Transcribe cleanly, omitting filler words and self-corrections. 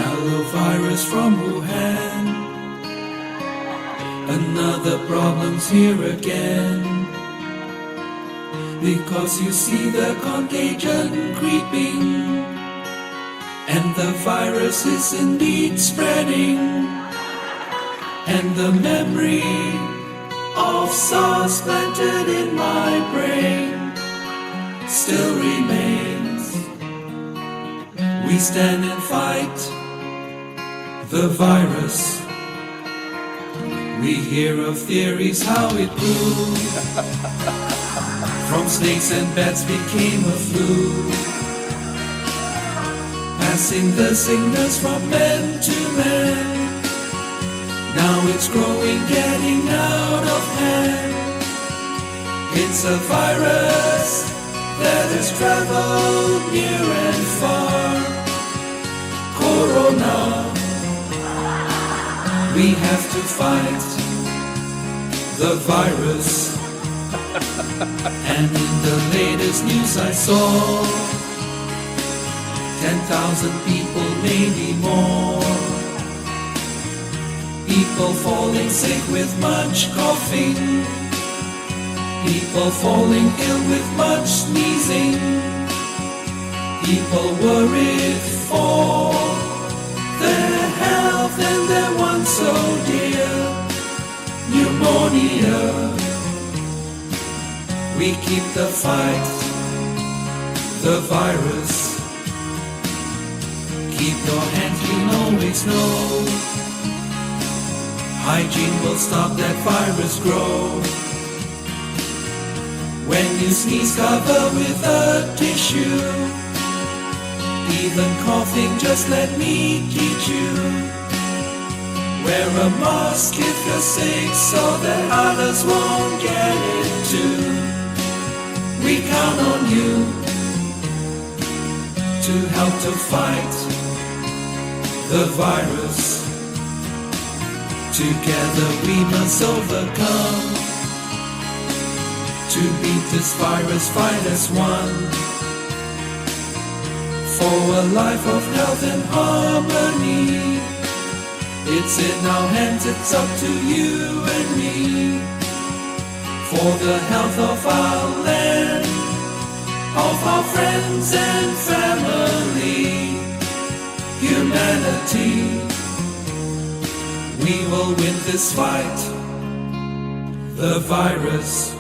Hello virus from Wuhan. Another problem's here again. Because you see the contagion creeping, and the virus is indeed spreading. And the memory of SARS planted in my brain still remains. We stand and fight the virus. We hear of theories how it grew. From snakes and bats became a flu, passing the sickness from man to man. Now it's growing, getting out of hand. It's a virus that has traveled near and far. Corona. We have to fight the virus. And in the latest news I saw 10,000 people, maybe more. People falling sick with much coughing. People falling ill with much sneezing. People worried for their health and their one so dear, pneumonia. We keep the fight, the virus. Keep your hands clean, always know. Hygiene will stop that virus grow. When you sneeze, cover with a tissue. Even coughing, just let me teach you. Wear a mask if you're sick, so that others won't get it too. We count on you to help to fight the virus. Together we must overcome. To beat this virus, fight as one. For a life of health and harmony. It's in our hands, it's up to you and me. For the health of our land, of our friends and family, humanity. We will win this fight, the virus.